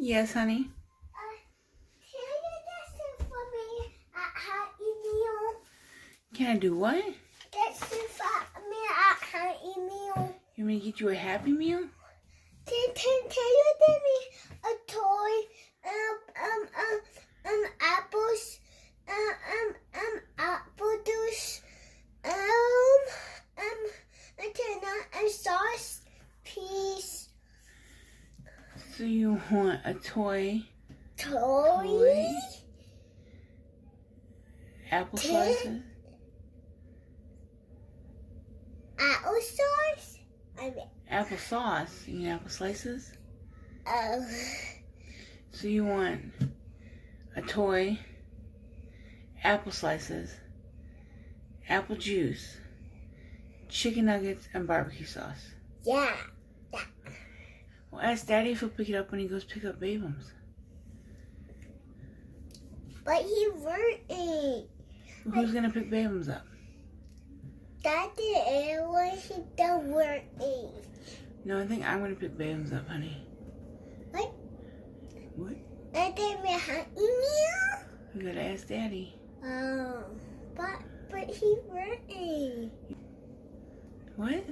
Yes, honey. Can you get some for me at Happy Meal? Can I do what? Get some for me at Happy Meal. You want me to get you a Happy Meal? Can you give me a toy? Apples. Apple juice. And sauce, please. So you want a toy? Toy? Apple slices? Apple sauce? Apple sauce. You mean apple slices? Oh. So you want a toy, apple slices, apple juice, chicken nuggets, and barbecue sauce. Yeah. Well, ask Daddy if he'll pick it up when he goes pick up Babums. But he working. Well, who's gonna pick Babums up? Daddy and when he done working. No, I think I'm gonna pick Babums up, honey. What? What? And then we have email. You gotta ask Daddy. Oh, but he working. What?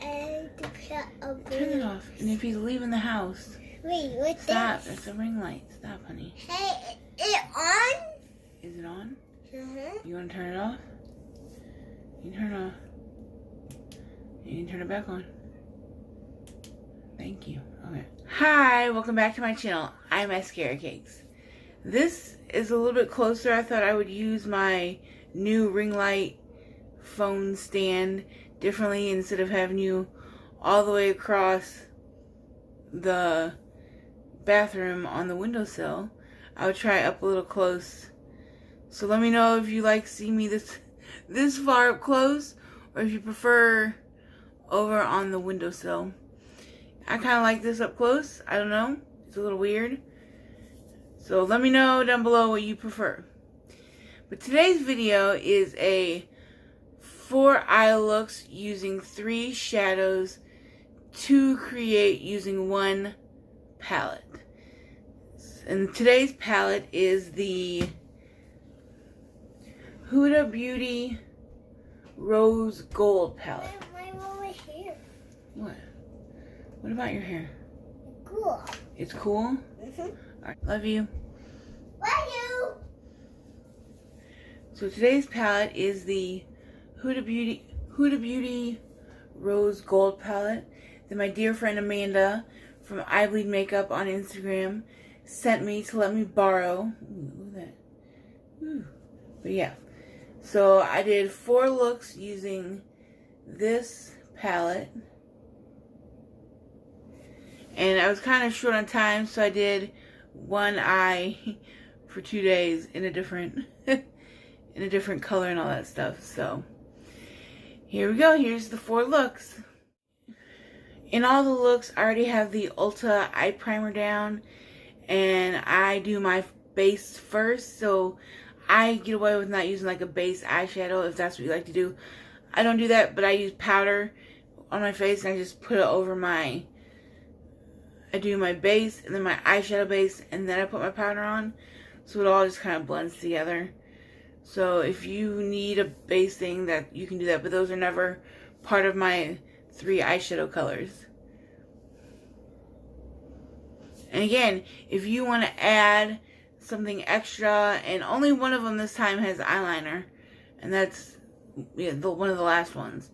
And to put a Turn it off. And if he's leaving the house, wait, what's stop. that? It's a ring light. Stop, honey. Hey, it on? Is it on? Mm-hmm. You want to turn it off? You can turn it off. You can turn it back on. Thank you. Okay. Hi, welcome back to my channel. I'm Maskara Cakes. This is a little bit closer. I thought I would use my new ring light phone stand differently instead of having you all the way across the bathroom on the windowsill. I would try up a little close. So let me know if you like seeing me this far up close, or if you prefer over on the windowsill. I kind of like this up close. I don't know. It's a little weird. So let me know down below what you prefer. But today's video is a 4 eye looks using 3 shadows to create using 1 palette. And today's palette is the Huda Beauty Rose Gold palette. Mine over here. What? What about your hair? Cool. It's cool? Mm-hmm. Alright, love you. Love you. So today's palette is the Huda Beauty Rose Gold palette that my dear friend Amanda from I Bleed Makeup on Instagram sent me to let me borrow. Ooh, look at that. Ooh. But yeah. So I did 4 looks using this palette. And I was kind of short on time, so I did 1 eye for 2 days in a different in a different color and all that stuff. So here we go. Here's the 4 looks. In all the looks, I already have the Ulta eye primer down, and I do my base first, so I get away with not using like a base eyeshadow if that's what you like to do. I don't do that, but I use powder on my face, and I just put it over I do my base and then my eyeshadow base, and then I put my powder on, so it all just kind of blends together. So if you need a base thing, that you can do that, but those are never part of my 3 eyeshadow colors. And again, if you want to add something extra, and only one of them this time has eyeliner, and that's one of the last ones,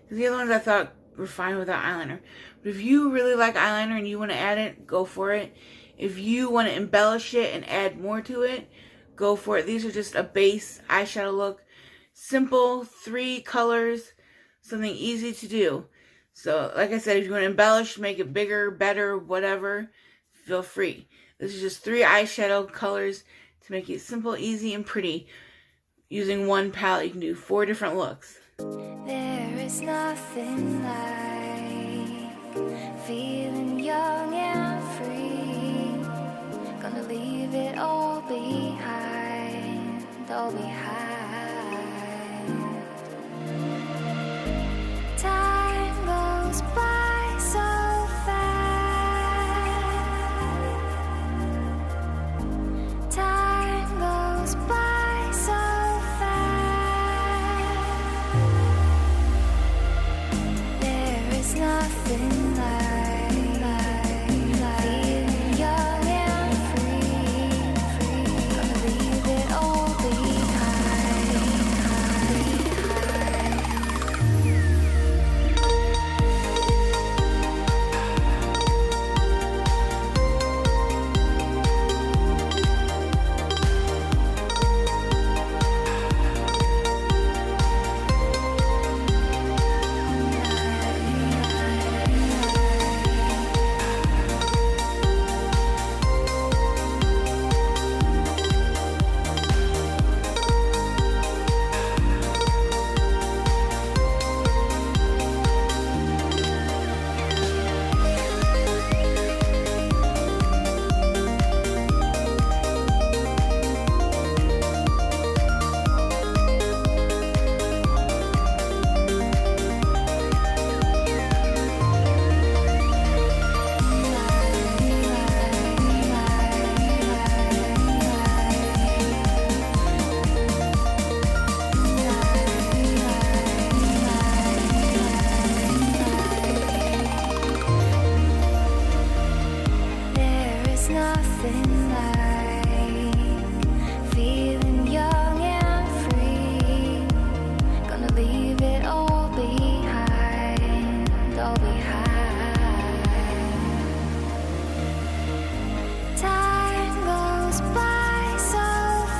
because the other ones I thought were fine without eyeliner. But if you really like eyeliner and you want to add it, go for it. If you want to embellish it and add more to it, go for it. These are just a base eyeshadow look. Simple, 3 colors, something easy to do. So, like I said, if you want to embellish, make it bigger, better, whatever, feel free. This is just 3 eyeshadow colors to make it simple, easy, and pretty. Using 1 palette, you can do 4 different looks. There is nothing like feeling young and free. Gonna leave it all behind, all behind. Time goes by so fast. nothing like feeling young and free. Gonna leave it all behind, all behind. Time goes by so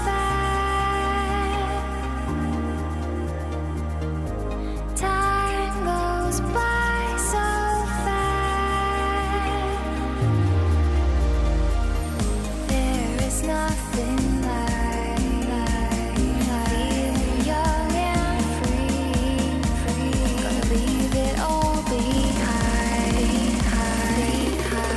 fast. Time goes by so fast. There is nothing like feeling young and free. Gonna leave it all behind, behind.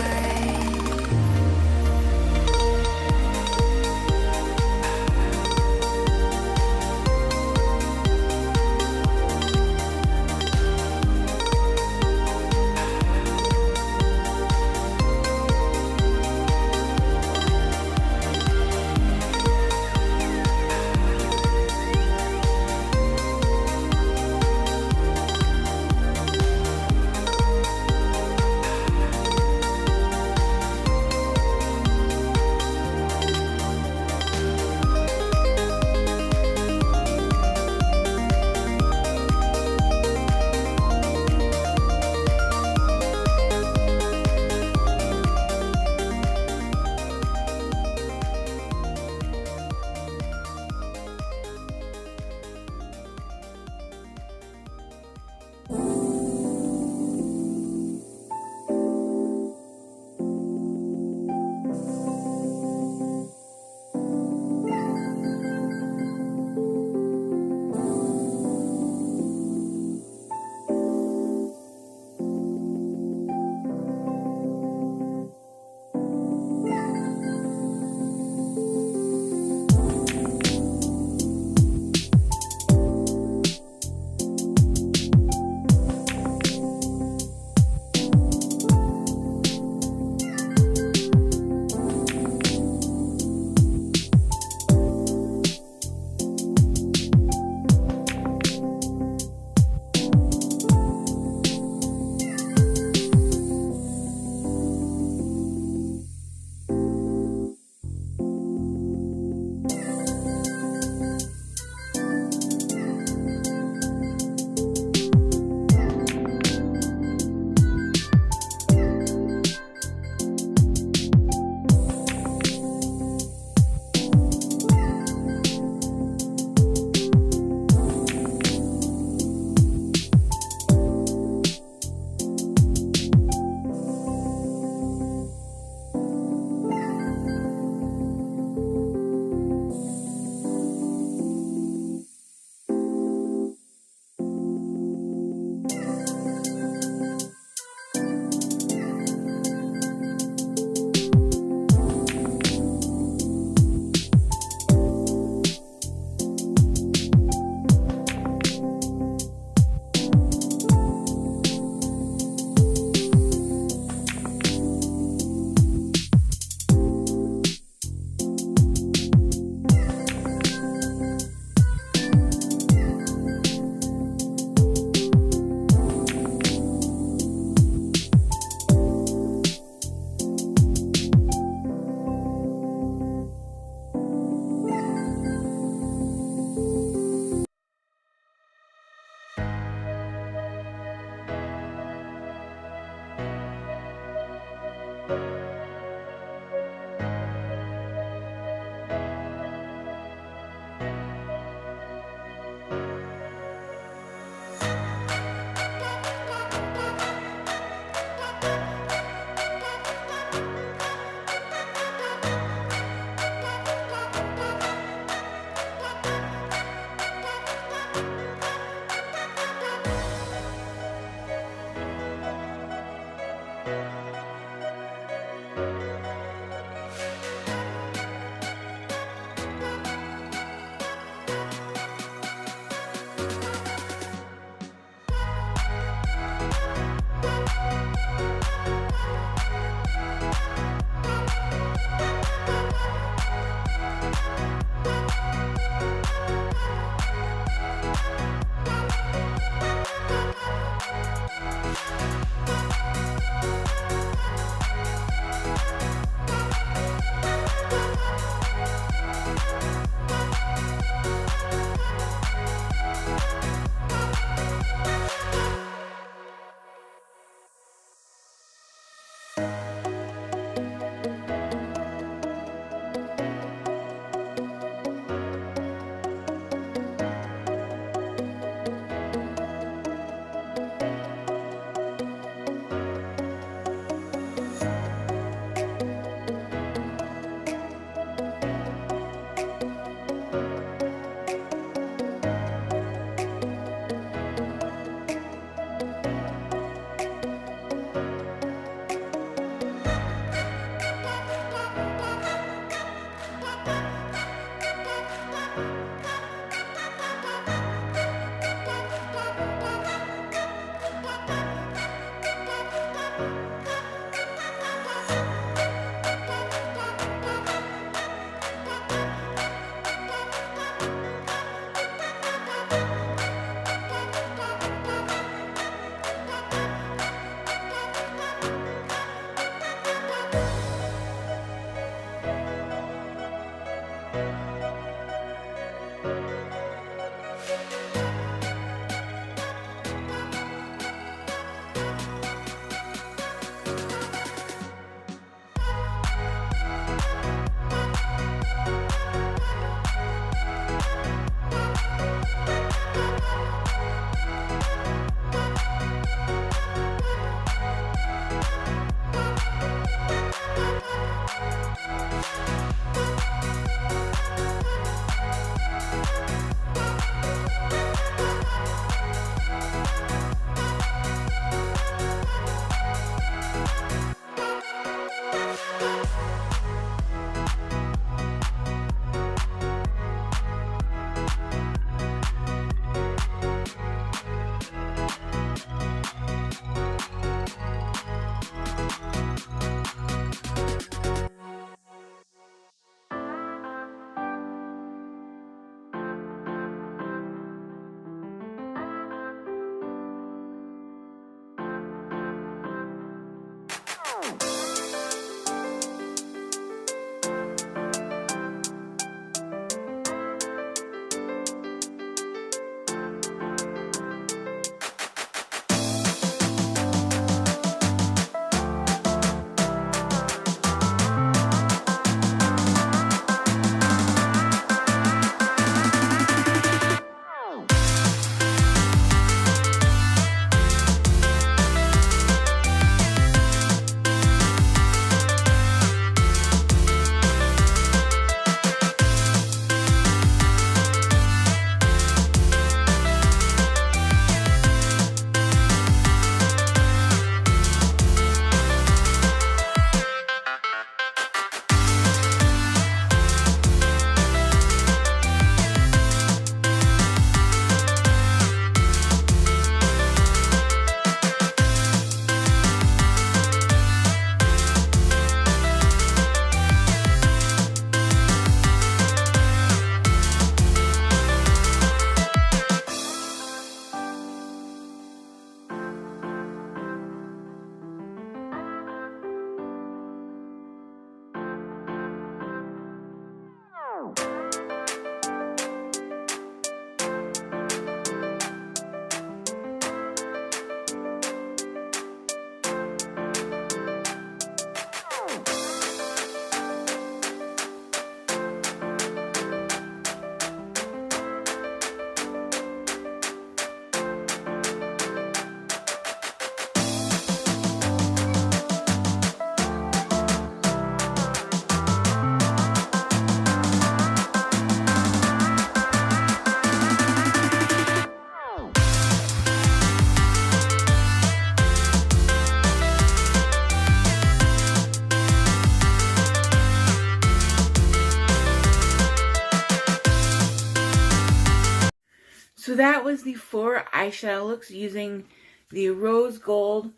So that was the 4 eyeshadow looks using the Rose Gold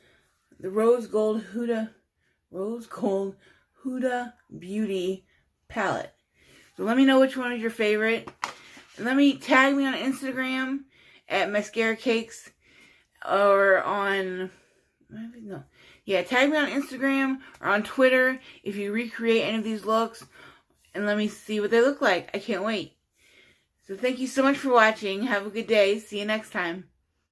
Huda Beauty palette. So let me know which one is your favorite. And let me tag me on Instagram at Maskara Cakes or on tag me on Instagram or on Twitter if you recreate any of these looks, and let me see what they look like. I can't wait. So thank you so much for watching. Have a good day. See you next time.